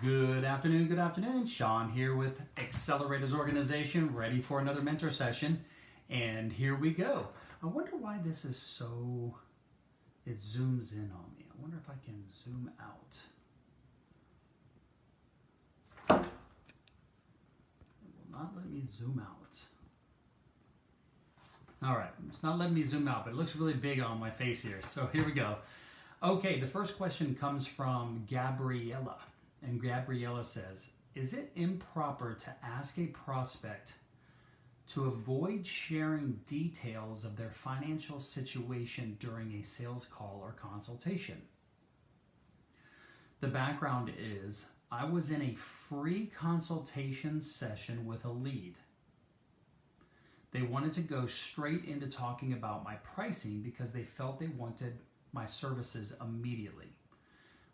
Good afternoon. Shawn here with Accelerators Organization, ready for another mentor session. And here we go. I wonder why this is so, it zooms in on me. I wonder if I can zoom out. It will not let me zoom out. All right, it's not letting me zoom out, but it looks really big on my face here. So here we go. Okay, the first question comes from Gabriella. And Gabriella says, is it improper to ask a prospect to avoid sharing details of their financial situation during a sales call or consultation? The background is, I was in a free consultation session with a lead. They wanted to go straight into talking about my pricing because they felt they wanted my services immediately.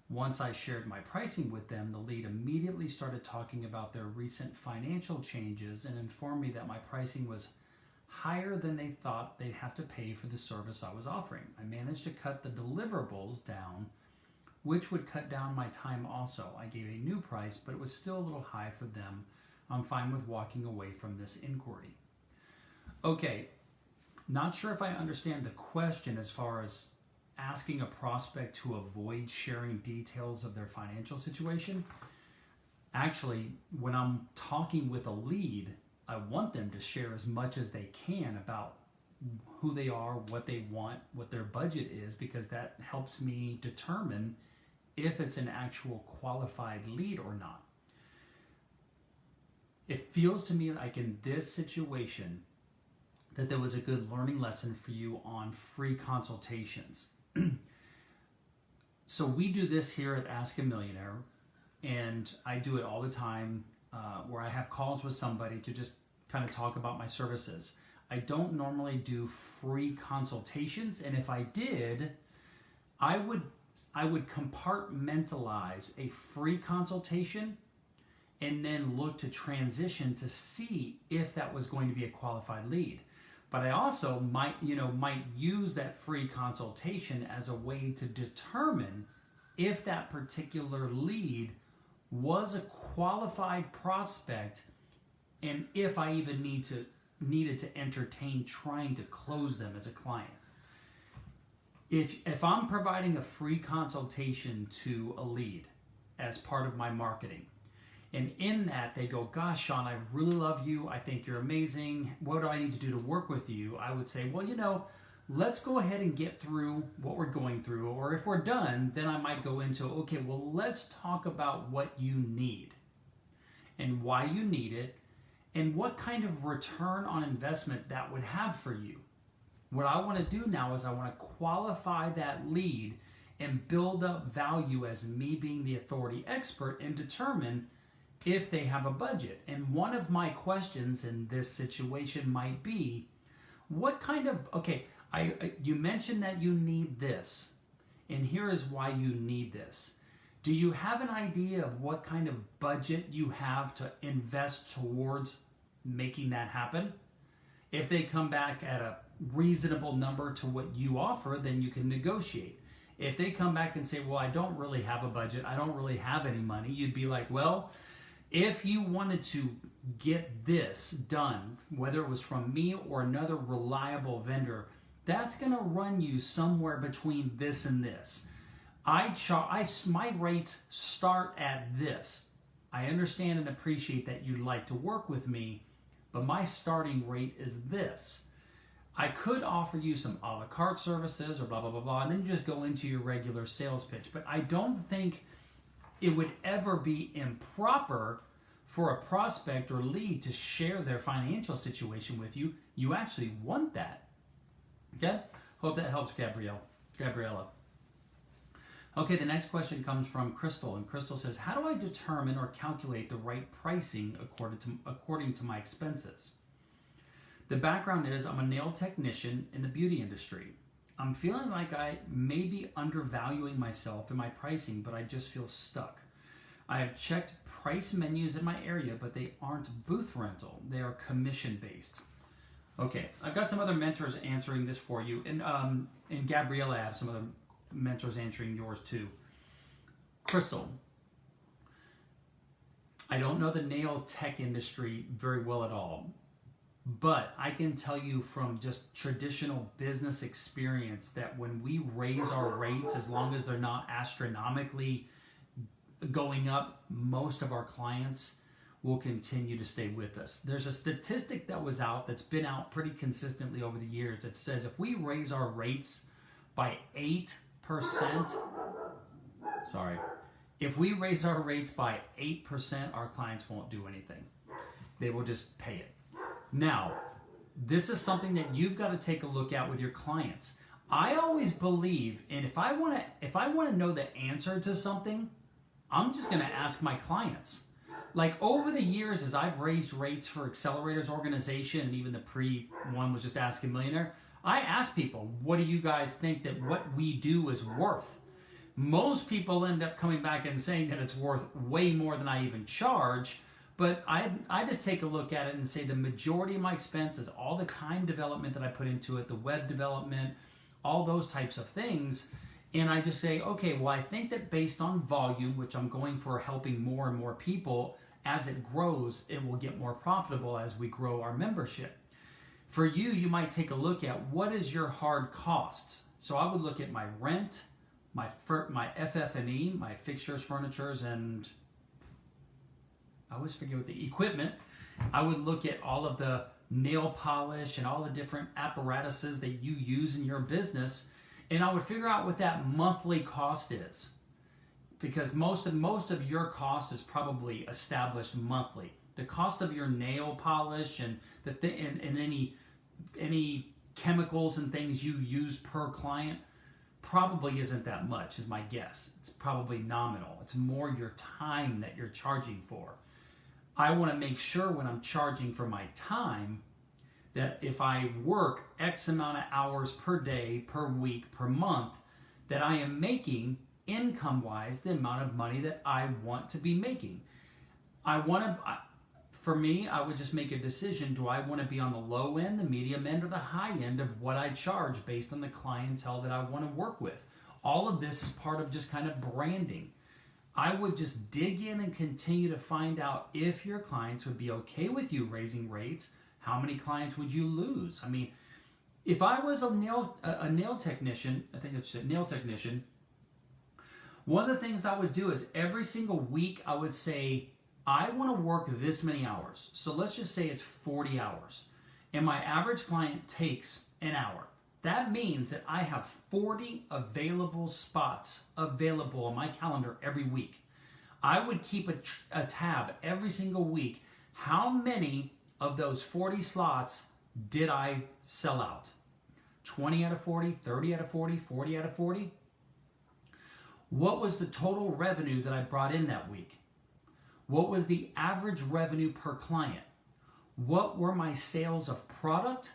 Once I shared my pricing with them, the lead immediately started talking about their recent financial changes and informed me that my pricing was higher than they thought they'd have to pay for the service I was offering. I managed to cut the deliverables down, which would cut down my time also. I gave a new price, but it was still a little high for them. I'm fine with walking away from this inquiry. Okay, not sure if I understand the question as far as asking a prospect to avoid sharing details of their financial situation. Actually, when I'm talking with a lead, I want them to share as much as they can about who they are, what they want, what their budget is, because that helps me determine if it's an actual qualified lead or not. It feels to me like in this situation that there was a good learning lesson for you on free consultations. So we do this here at Ask a Millionaire, and I do it all the time where I have calls with somebody to just kind of talk about my services. I don't normally do free consultations, and if I did, I would compartmentalize a free consultation and then look to transition to see if that was going to be a qualified lead. But I also might use that free consultation as a way to determine if that particular lead was a qualified prospect and if I even needed to entertain trying to close them as a client. If I'm providing a free consultation to a lead as part of my marketing, and in that, they go, gosh, Shawn, I really love you. I think you're amazing. What do I need to do to work with you? I would say, well, let's go ahead and get through what we're going through. Or if we're done, then I might go into, okay, well, let's talk about what you need and why you need it and what kind of return on investment that would have for you. What I want to do now is I want to qualify that lead and build up value as me being the authority expert and determine if they have a budget. And one of my questions in this situation might be, what kind of, you mentioned that you need this, and here is why you need this. Do you have an idea of what kind of budget you have to invest towards making that happen? If they come back at a reasonable number to what you offer, then you can negotiate. If they come back and say, well, I don't really have a budget, I don't really have any money, you'd be like, well, if you wanted to get this done, whether it was from me or another reliable vendor, that's going to run you somewhere between this and this. My rates start at this. I understand and appreciate that you'd like to work with me, but my starting rate is this. I could offer you some a la carte services or blah, blah, blah, blah, and then you just go into your regular sales pitch. But I don't think it would ever be improper for a prospect or lead to share their financial situation with you. You actually want that. Okay? Hope that helps, Gabriella. Okay, the next question comes from Crystal, and Crystal says, how do I determine or calculate the right pricing according to my expenses? The background is I'm a nail technician in the beauty industry. I'm feeling like I may be undervaluing myself in my pricing, but I just feel stuck. I have checked price menus in my area, but they aren't booth rental. They are commission-based. Okay, I've got some other mentors answering this for you, and Gabriella, I have some other mentors answering yours too. Crystal, I don't know the nail tech industry very well at all, but I can tell you from just traditional business experience that when we raise our rates, as long as they're not astronomically going up, most of our clients will continue to stay with us. There's a statistic that was out that's been out pretty consistently over the years that says if we raise our rates by 8%, if we raise our rates by 8%, our clients won't do anything. They will just pay it. Now, this is something that you've got to take a look at with your clients. I always believe, and if I want to know the answer to something, I'm just going to ask my clients. Like over the years, as I've raised rates for Accelerators organization, and even the one was just Ask a Millionaire, I ask people, what do you guys think that what we do is worth? Most people end up coming back and saying that it's worth way more than I even charge, but I just take a look at it and say the majority of my expenses, all the time development that I put into it, the web development, all those types of things, and I just say, okay, well, I think that based on volume, which I'm going for helping more and more people, as it grows, it will get more profitable as we grow our membership. For you, you might take a look at what is your hard costs. So I would look at my rent, my FF&E, my fixtures, furnitures, and I always forget what the equipment. I would look at all of the nail polish and all the different apparatuses that you use in your business, and I would figure out what that monthly cost is, because most of your cost is probably established monthly. The cost of your nail polish and any chemicals and things you use per client probably isn't that much, is my guess. It's probably nominal. It's more your time that you're charging for. I want to make sure when I'm charging for my time that if I work X amount of hours per day, per week, per month, that I am making income-wise the amount of money that I want to be making. For me, I would just make a decision. Do I want to be on the low end, the medium end, or the high end of what I charge based on the clientele that I want to work with? All of this is part of just kind of branding. I would just dig in and continue to find out if your clients would be okay with you raising rates. How many clients would you lose? I mean, if I was a nail technician, I think it's a nail technician, one of the things I would do is every single week I would say, I want to work this many hours. So let's just say it's 40 hours. And my average client takes an hour. That means that I have 40 available spots available on my calendar every week. I would keep a tab every single week. How many of those 40 slots did I sell out? 20 out of 40, 30 out of 40, 40 out of 40? What was the total revenue that I brought in that week? What was the average revenue per client? What were my sales of product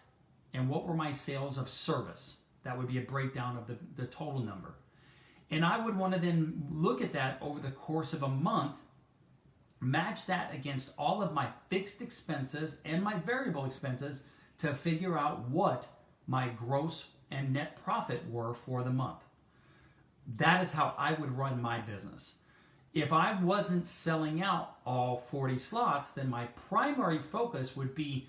and what were my sales of service? That would be a breakdown of the total number. And I would want to then look at that over the course of a month, match that against all of my fixed expenses and my variable expenses to figure out what my gross and net profit were for the month. That is how I would run my business. If I wasn't selling out all 40 slots, then my primary focus would be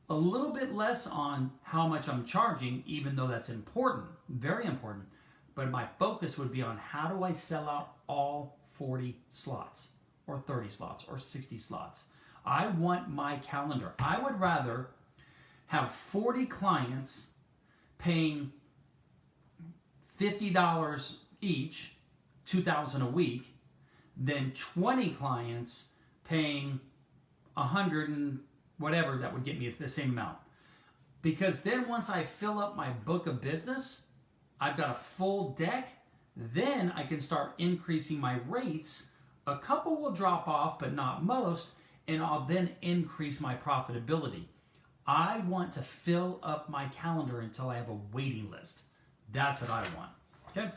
a little bit less on how much I'm charging, even though that's important, very important. But my focus would be on how do I sell out all 40 slots, or 30 slots, or 60 slots. I want my calendar. I would rather have 40 clients paying $50 each, $2,000 a week, than 20 clients paying 100 and whatever that would get me the same amount. Because then once I fill up my book of business, I've got a full deck, then I can start increasing my rates. A couple will drop off, but not most, and I'll then increase my profitability. I want to fill up my calendar until I have a waiting list. That's what I want. Okay?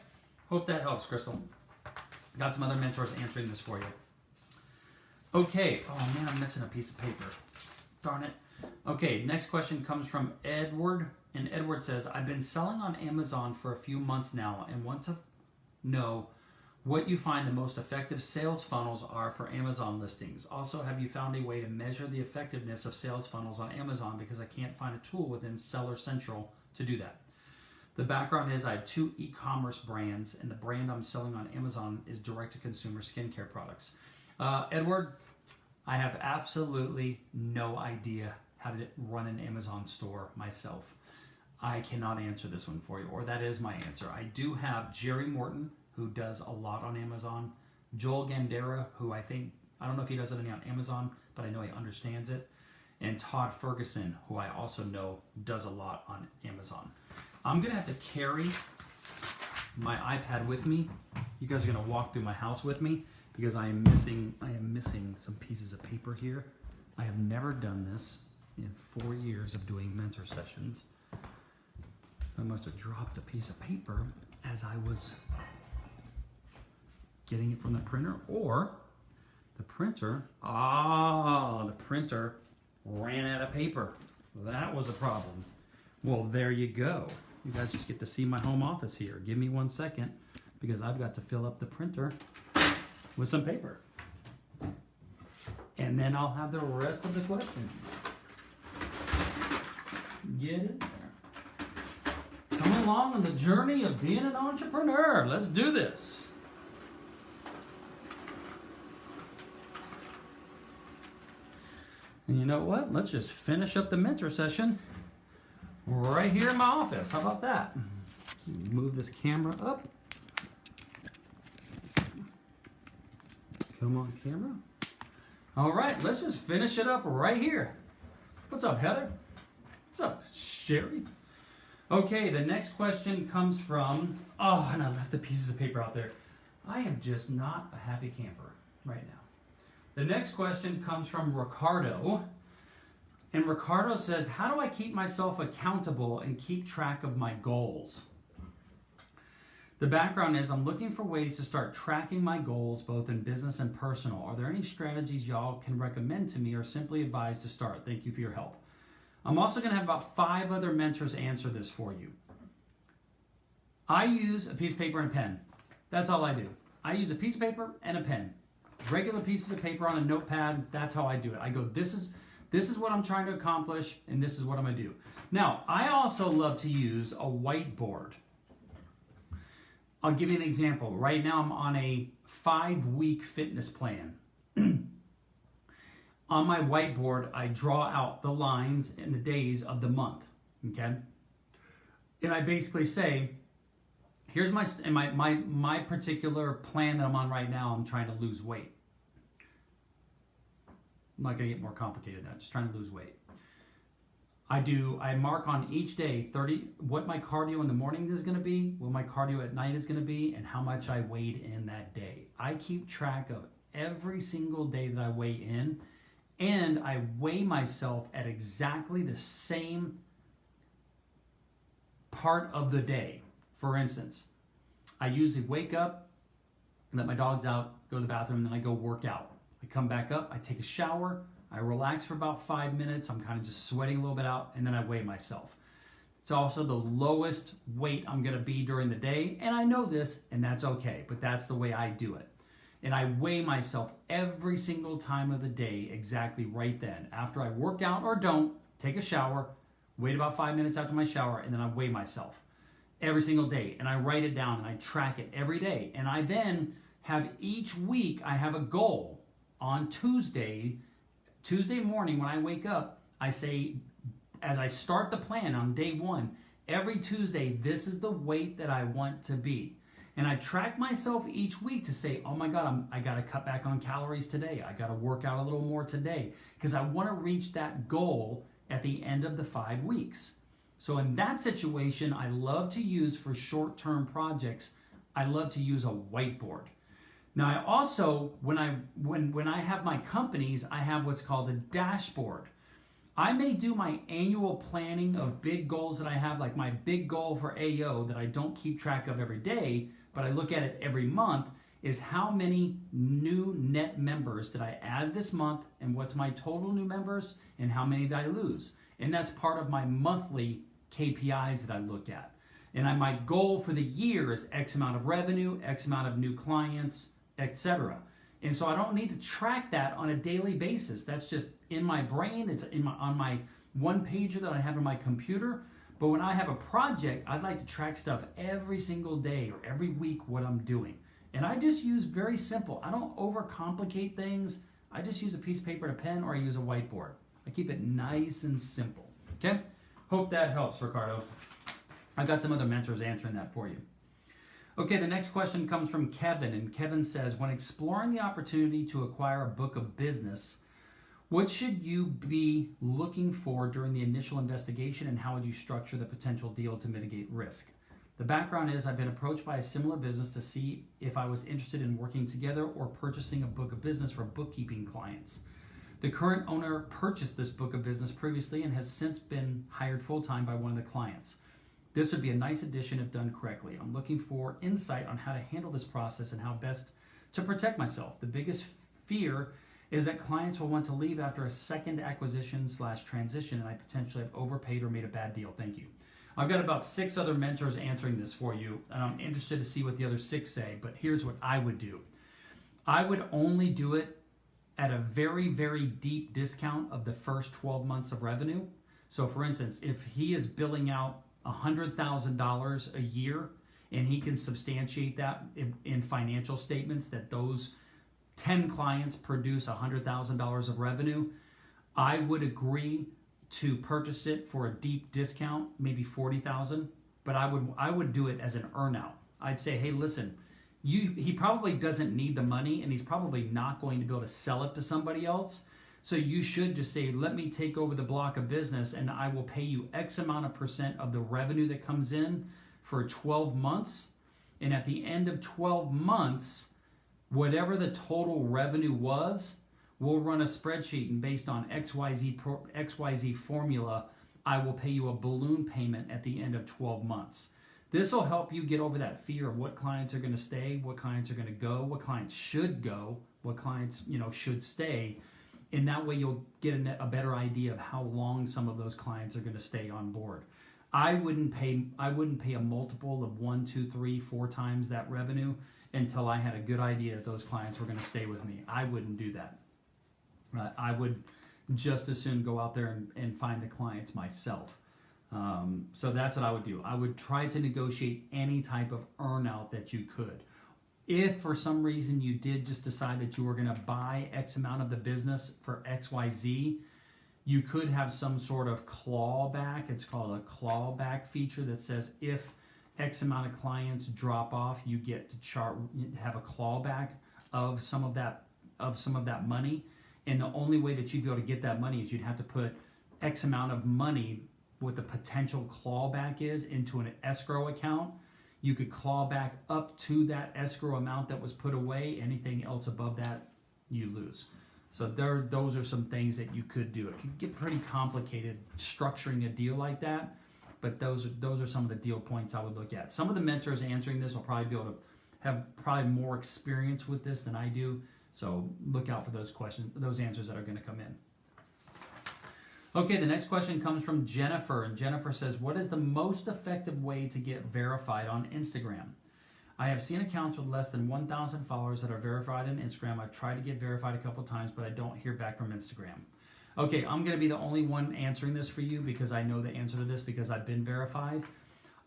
Hope that helps, Crystal. Got some other mentors answering this for you. Okay. Oh, man, I'm missing a piece of paper. Darn it. Okay, next question comes from Edward. And Edward says, I've been selling on Amazon for a few months now and want to know what you find the most effective sales funnels are for Amazon listings. Also, have you found a way to measure the effectiveness of sales funnels on Amazon, because I can't find a tool within Seller Central to do that. The background is I have 2 e-commerce brands, and the brand I'm selling on Amazon is direct-to-consumer skincare products. Edward, I have absolutely no idea how to run an Amazon store myself. I cannot answer this one for you, or that is my answer. I do have Jerry Morton, who does a lot on Amazon, Joel Gandera, who I don't know if he does any on Amazon, but I know he understands it, and Todd Ferguson, who I also know does a lot on Amazon. I'm gonna have to carry my iPad with me. You guys are gonna walk through my house with me, because I am missing some pieces of paper here. I have never done this in 4 years of doing mentor sessions. I must have dropped a piece of paper as I was getting it from the printer, or the printer ran out of paper. That was a problem. Well, there you go. You guys just get to see my home office here. Give me 1 second, because I've got to fill up the printer with some paper. And then I'll have the rest of the questions. Get in there. Come along on the journey of being an entrepreneur. Let's do this. And you know what? Let's just finish up the mentor session right here in my office. How about that? Move this camera up. Come on, camera. All right, let's just finish it up right here. What's up, Heather? What's up, Sherry? Okay, the next question comes from, and I left the pieces of paper out there. I am just not a happy camper right now. The next question comes from Ricardo. And Ricardo says, how do I keep myself accountable and keep track of my goals? The background is I'm looking for ways to start tracking my goals, both in business and personal. Are there any strategies y'all can recommend to me, or simply advise to start? Thank you for your help. I'm also going to have about 5 other mentors answer this for you. I use a piece of paper and a pen. That's all I do. I use a piece of paper and a pen. Regular pieces of paper on a notepad, that's how I do it. I go, this is what I'm trying to accomplish, and this is what I'm going to do. Now, I also love to use a whiteboard. I'll give you an example. Right now, I'm on a 5-week fitness plan. On my whiteboard, I draw out the lines and the days of the month, okay? And I basically say, here's my particular plan that I'm on right now. I'm trying to lose weight. I'm not going to get more complicated than that. Just trying to lose weight. I mark on each day what my cardio in the morning is going to be, what my cardio at night is going to be, and how much I weighed in that day. I keep track of every single day that I weigh in, and I weigh myself at exactly the same part of the day. For instance, I usually wake up, let my dogs out, go to the bathroom, and then I go work out. I come back up, I take a shower, I relax for about 5 minutes. I'm kind of just sweating a little bit out, and then I weigh myself. It's also the lowest weight I'm going to be during the day, and I know this, and that's okay, but that's the way I do it. And I weigh myself every single time of the day exactly right then. After I work out or don't, take a shower, wait about 5 minutes after my shower, and then I weigh myself every single day. And I write it down, and I track it every day. And I then have each week, I have a goal. On Tuesday morning when I wake up, I say, as I start the plan on day 1, every Tuesday, this is the weight that I want to be. And I track myself each week to say, oh my God, I got to cut back on calories today. I got to work out a little more today, because I want to reach that goal at the end of the 5 weeks. So in that situation, I love to use for short-term projects, I love to use a whiteboard. Now, I also, when I have my companies, I have what's called a dashboard. I may do my annual planning of big goals that I have, like my big goal for AO that I don't keep track of every day, but I look at it every month, is how many new net members did I add this month, and what's my total new members, and how many did I lose? And that's part of my monthly KPIs that I look at. And my goal for the year is X amount of revenue, X amount of new clients, etc. And so I don't need to track that on a daily basis. That's just in my brain. It's on my one pager that I have on my computer. But when I have a project, I'd like to track stuff every single day or every week what I'm doing. And I just use very simple. I don't overcomplicate things. I just use a piece of paper and a pen, or I use a whiteboard. I keep it nice and simple. Okay? Hope that helps, Ricardo. I got some other mentors answering that for you. Okay, the next question comes from Kevin, and Kevin says, when exploring the opportunity to acquire a book of business, what should you be looking for during the initial investigation, and how would you structure the potential deal to mitigate risk? The background is I've been approached by a similar business to see if I was interested in working together or purchasing a book of business for bookkeeping clients. The current owner purchased this book of business previously and has since been hired full-time by one of the clients. This would be a nice addition if done correctly. I'm looking for insight on how to handle this process and how best to protect myself. The biggest fear is that clients will want to leave after a second acquisition/transition, and I potentially have overpaid or made a bad deal. Thank you. I've got about 6 other mentors answering this for you, and I'm interested to see what the other 6 say, but here's what I would do. I would only do it at a very, very deep discount of the first 12 months of revenue. So for instance, if he is billing out $100,000 a year and he can substantiate that in financial statements that those 10 clients produce $100,000 of revenue, I would agree to purchase it for a deep discount, maybe $40,000, but I would do it as an earnout. I'd say, hey, listen, he probably doesn't need the money, and he's probably not going to be able to sell it to somebody else. So you should just say, let me take over the block of business, and I will pay you X amount of % of the revenue that comes in for 12 months. And at the end of 12 months, whatever the total revenue was, we'll run a spreadsheet, and based on XYZ formula, I will pay you a balloon payment at the end of 12 months. This will help you get over that fear of what clients are going to stay, what clients are going to go, what clients should go, what clients should stay. And that way you'll get a better idea of how long some of those clients are going to stay on board. I wouldn't pay a multiple of 1, 2, 3, 4 times that revenue until I had a good idea that those clients were going to stay with me. I wouldn't do that. I would just as soon go out there and find the clients myself. So that's what I would do. I would try to negotiate any type of earnout that you could. If for some reason you did just decide that you were going to buy X amount of the business for XYZ, you could have some sort of clawback. It's called a clawback feature that says if X amount of clients drop off, you get to have a clawback of some of that money. And the only way that you'd be able to get that money is you'd have to put X amount of money, what the potential clawback is, into an escrow account. You could claw back up to that escrow amount that was put away. Anything else above that, you lose. So those are some things that you could do. It can get pretty complicated structuring a deal like that, but those are some of the deal points I would look at. Some of the mentors answering this will probably be able to have probably more experience with this than I do. So look out for those questions, those answers that are going to come in. Okay, the next question comes from Jennifer, and Jennifer says, what is the most effective way to get verified on Instagram? I have seen accounts with less than 1,000 followers that are verified on Instagram. I've tried to get verified a couple times, but I don't hear back from Instagram. Okay, I'm going to be the only one answering this for you because I know the answer to this because I've been verified.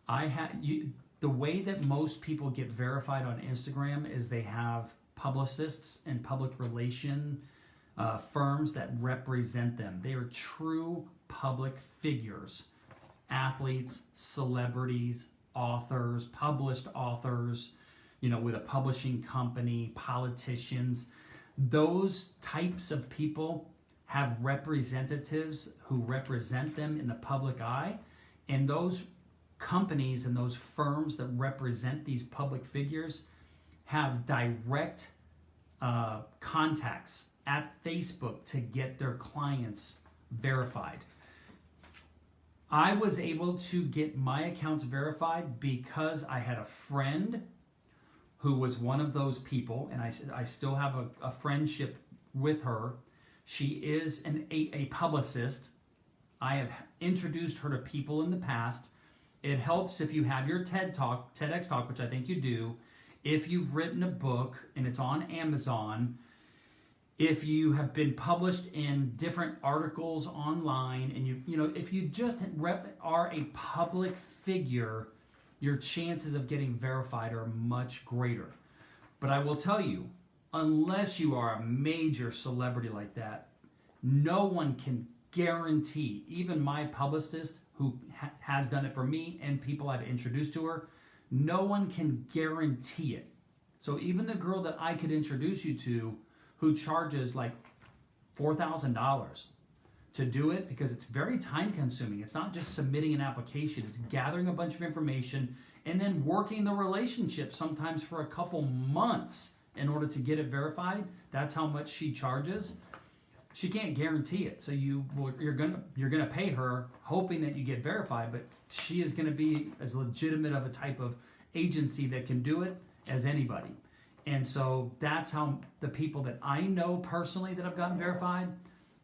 The way that most people get verified on Instagram is they have publicists and public relation firms that represent them. They are true public figures, athletes, celebrities, authors, published authors, with a publishing company, politicians. Those types of people have representatives who represent them in the public eye, and those companies and those firms that represent these public figures have direct contacts at Facebook to get their clients verified. I was able to get my accounts verified because I had a friend who was one of those people, and I still have a friendship with her. She is a publicist. I have introduced her to people in the past, It helps if you have your TEDx talk, which I think you do. If you've written a book and it's on Amazon, if you have been published in different articles online, and if you just are a public figure, your chances of getting verified are much greater. But I will tell you, unless you are a major celebrity like that, no one can guarantee, even my publicist who has done it for me and people I've introduced to her, no one can guarantee it. So even the girl that I could introduce you to, who charges like $4,000 to do it, because it's very time consuming. It's not just submitting an application, it's gathering a bunch of information and then working the relationship sometimes for a couple months in order to get it verified. That's how much she charges. She can't guarantee it. So you're gonna pay her hoping that you get verified, but she is gonna be as legitimate of a type of agency that can do it as anybody. And so that's how the people that I know personally that have gotten verified,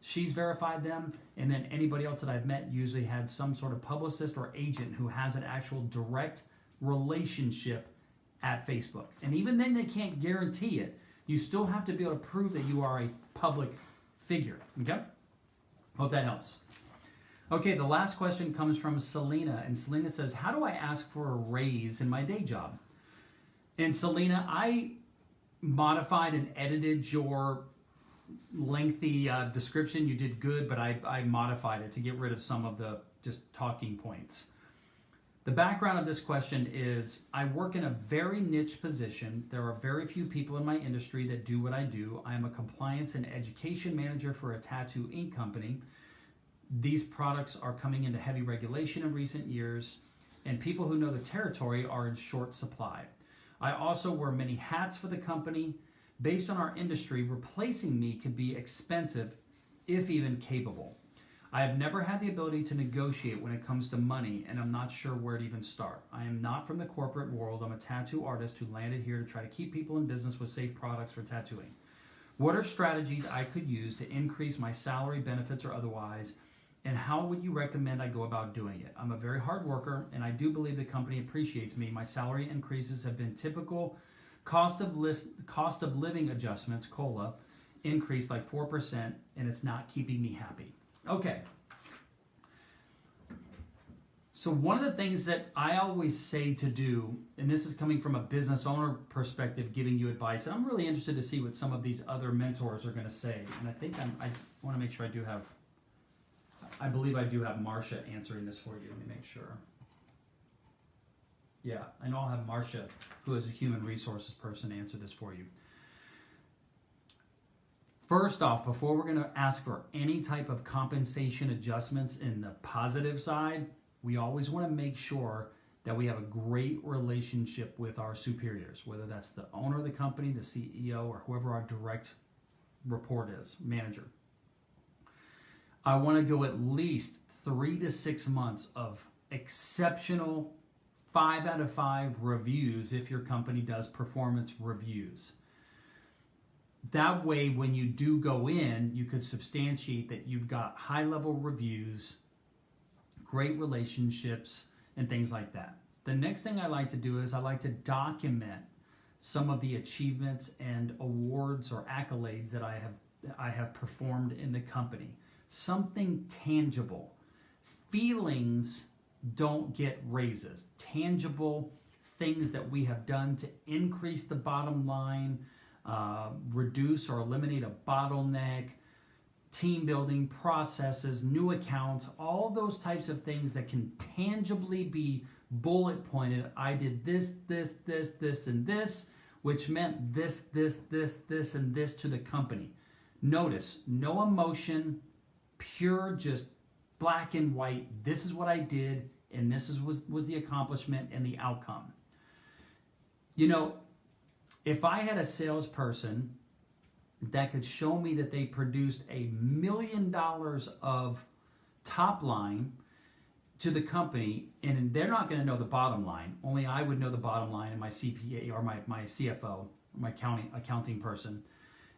she's verified them, and then anybody else that I've met usually had some sort of publicist or agent who has an actual direct relationship at Facebook. And even then they can't guarantee it. You still have to be able to prove that you are a public figure. Okay? Hope that helps. Okay, the last question comes from Selena, and Selena says, how do I ask for a raise in my day job? And Selena, I modified and edited your lengthy description. You did good, but I modified it to get rid of some of the just talking points. The background of this question is I work in a very niche position. There are very few people in my industry that do what I do. I am a compliance and education manager for a tattoo ink company. These products are coming into heavy regulation in recent years, and people who know the territory are in short supply. I also wear many hats for the company. Based on our industry, replacing me could be expensive, if even capable. I have never had the ability to negotiate when it comes to money, and I'm not sure where to even start. I am not from the corporate world. I'm a tattoo artist who landed here to try to keep people in business with safe products for tattooing. What are strategies I could use to increase my salary, benefits, or otherwise, and how would you recommend I go about doing it? I'm a very hard worker, and I do believe the company appreciates me. My salary increases have been typical cost of living adjustments, COLA, increased like 4%, and it's not keeping me happy. Okay. So one of the things that I always say to do, and this is coming from a business owner perspective, giving you advice, and I'm really interested to see what some of these other mentors are going to say. And I think I want to make sure I believe I do have Marsha answering this for you. Let me make sure. Yeah, I know I'll have Marsha, who is a human resources person, answer this for you. First off, before we're going to ask for any type of compensation adjustments in the positive side, we always want to make sure that we have a great relationship with our superiors, whether that's the owner of the company, the CEO, or whoever our direct report is, manager. I want to go at least 3 to 6 months of exceptional 5 out of 5 reviews if your company does performance reviews. That way, when you do go in, you could substantiate that you've got high-level reviews, great relationships, and things like that. The next thing I like to do is I like to document some of the achievements and awards or accolades that I have performed in the company. Something tangible. Feelings don't get raises. Tangible things that we have done to increase the bottom line, reduce or eliminate a bottleneck, team building, processes, new accounts, all those types of things that can tangibly be bullet pointed. I did this, this, this, this, and this, which meant this, this, this, this, and this to the company. Notice, no emotion, pure, just black and white. This is what I did, and this was the accomplishment and the outcome. You know, if I had a salesperson that could show me that they produced $1 million of top line to the company, and they're not going to know the bottom line. Only I would know the bottom line, and my CPA or my CFO, my accounting person.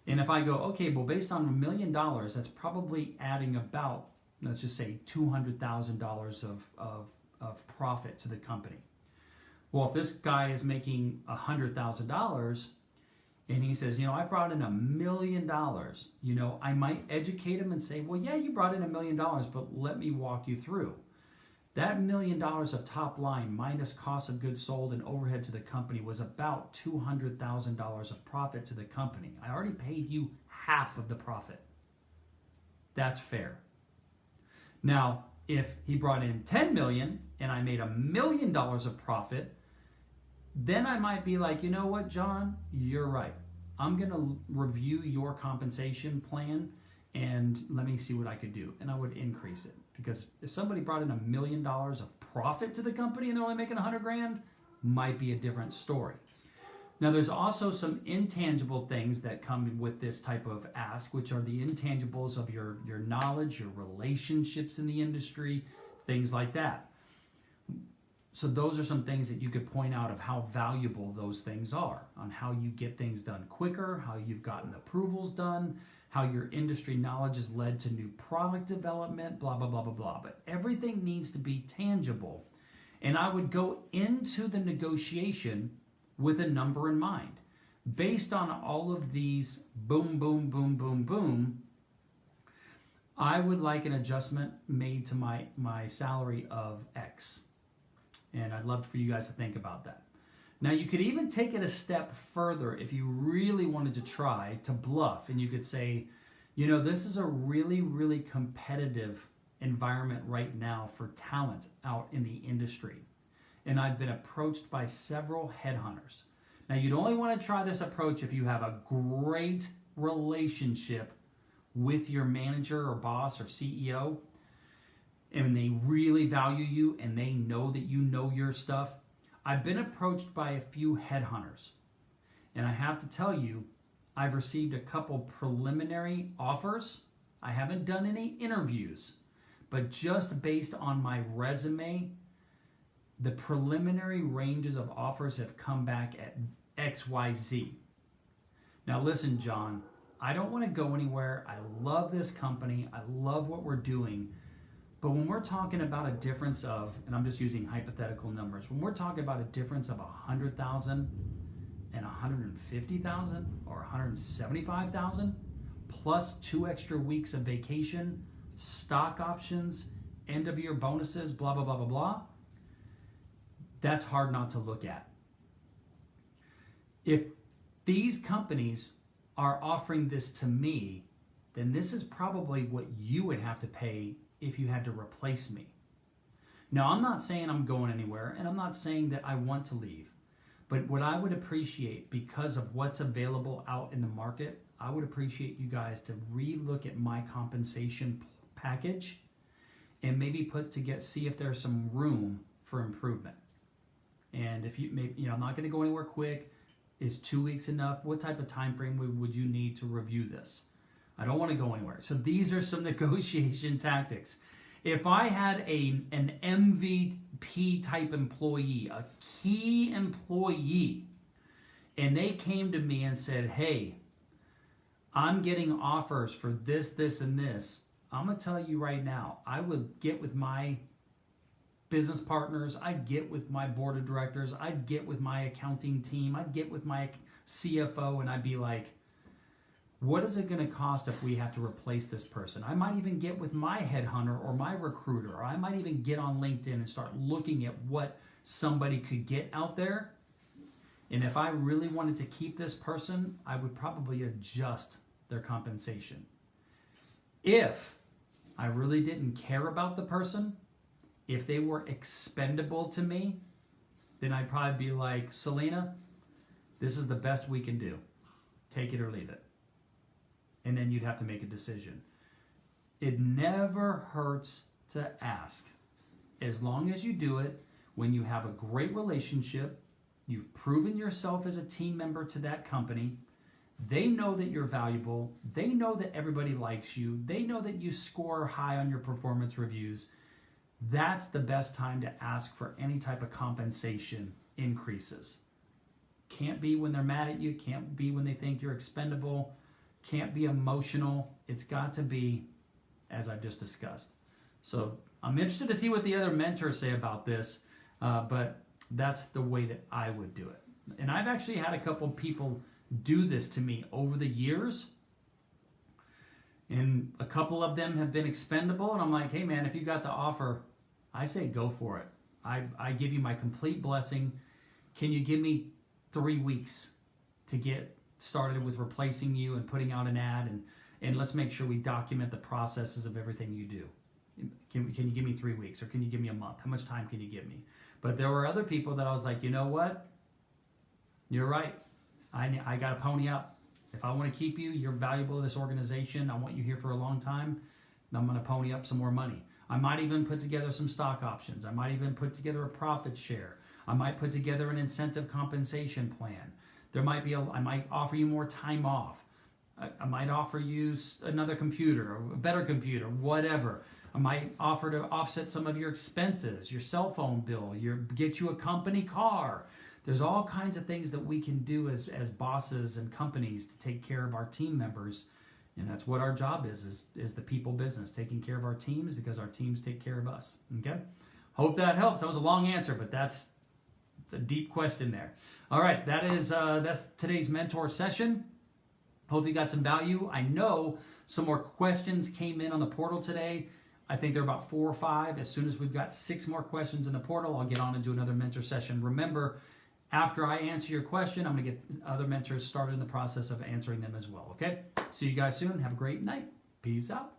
And if I go, okay, well, based on $1 million, that's probably adding about, let's just say, $200,000 of of profit to the company. Well, if this guy is making $100,000 and he says, I brought in $1 million, I might educate him and say, well, yeah, you brought in $1 million, but let me walk you through. That $1 million of top line minus cost of goods sold and overhead to the company was about $200,000 of profit to the company. I already paid you half of the profit. That's fair. Now, if he brought in $10 million and I made $1 million of profit, then I might be like, you know what, John, you're right. I'm going to review your compensation plan and let me see what I could do. And I would increase it. Because if somebody brought in $1 million of profit to the company and they're only making $100,000, might be a different story. Now, there's also some intangible things that come with this type of ask, which are the intangibles of your knowledge, your relationships in the industry, things like that. So those are some things that you could point out of how valuable those things are, on how you get things done quicker, how you've gotten approvals done, how your industry knowledge has led to new product development, blah, blah, blah, blah, blah. But everything needs to be tangible. And I would go into the negotiation with a number in mind. Based on all of these boom, boom, boom, boom, boom, I would like an adjustment made to my salary of X. And I'd love for you guys to think about that. Now, you could even take it a step further if you really wanted to try to bluff. And you could say, this is a really, really competitive environment right now for talent out in the industry. And I've been approached by several headhunters. Now, you'd only want to try this approach if you have a great relationship with your manager or boss or CEO, and they really value you and they know that you know your stuff. I've been approached by a few headhunters, and I have to tell you, I've received a couple preliminary offers. I haven't done any interviews, but just based on my resume, the preliminary ranges of offers have come back at XYZ. Now listen, John, I don't want to go anywhere. I love this company. I love what we're doing. But when we're talking about a difference of, and I'm just using hypothetical numbers, when we're talking about a difference of 100,000 and 150,000 or 175,000 plus 2 extra weeks of vacation, stock options, end of year bonuses, blah, blah, blah, blah, blah, that's hard not to look at. If these companies are offering this to me, then this is probably what you would have to pay if you had to replace me. Now, I'm not saying I'm going anywhere, and I'm not saying that I want to leave. But what I would appreciate, because of what's available out in the market, I would appreciate you guys to re-look at my compensation package and maybe see if there's some room for improvement. And if I'm not going to go anywhere quick. Is 2 weeks enough? What type of time frame would you need to review this? I don't want to go anywhere. So these are some negotiation tactics. If I had an MVP type employee, a key employee, and they came to me and said, hey, I'm getting offers for this, this, and this, I'm going to tell you right now, I would get with my business partners, I'd get with my board of directors, I'd get with my accounting team, I'd get with my CFO, and I'd be like, what is it going to cost if we have to replace this person? I might even get with my headhunter or my recruiter, or I might even get on LinkedIn and start looking at what somebody could get out there. And if I really wanted to keep this person, I would probably adjust their compensation. If I really didn't care about the person, if they were expendable to me, then I'd probably be like, Selena, this is the best we can do. Take it or leave it. And then you'd have to make a decision. It never hurts to ask. As long as you do it when you have a great relationship, you've proven yourself as a team member to that company, they know that you're valuable, they know that everybody likes you, they know that you score high on your performance reviews, that's the best time to ask for any type of compensation increases. Can't be when they're mad at you, can't be when they think you're expendable, can't be emotional. It's got to be as I've just discussed. So I'm interested to see what the other mentors say about this, but that's the way that I would do it. And I've actually had a couple people do this to me over the years, and a couple of them have been expendable, and I'm like, hey man, if you got the offer, I say go for it. I give you my complete blessing. Can you give me 3 weeks to get started with replacing you and putting out an ad, and let's make sure we document the processes of everything you do. Can you give me 3 weeks, or can you give me a month? How much time can you give me? But there were other people that I was like, you know what? You're right. I got to pony up. If I want to keep you, you're valuable to this organization. I want you here for a long time. I'm going to pony up some more money. I might even put together some stock options. I might even put together a profit share. I might put together an incentive compensation plan. There might be I might offer you more time off. I might offer you another computer, a better computer, whatever. I might offer to offset some of your expenses, your cell phone bill, get you a company car. There's all kinds of things that we can do as bosses and companies to take care of our team members. And that's what our job is the people business, taking care of our teams, because our teams take care of us. Okay? Hope that helps. That was a long answer, but it's a deep question there. All right, that's today's mentor session. Hope you got some value. I know some more questions came in on the portal today. I think there are about 4 or 5. As soon as we've got 6 more questions in the portal, I'll get on and do another mentor session. Remember, after I answer your question, I'm going to get other mentors started in the process of answering them as well. Okay? See you guys soon. Have a great night. Peace out.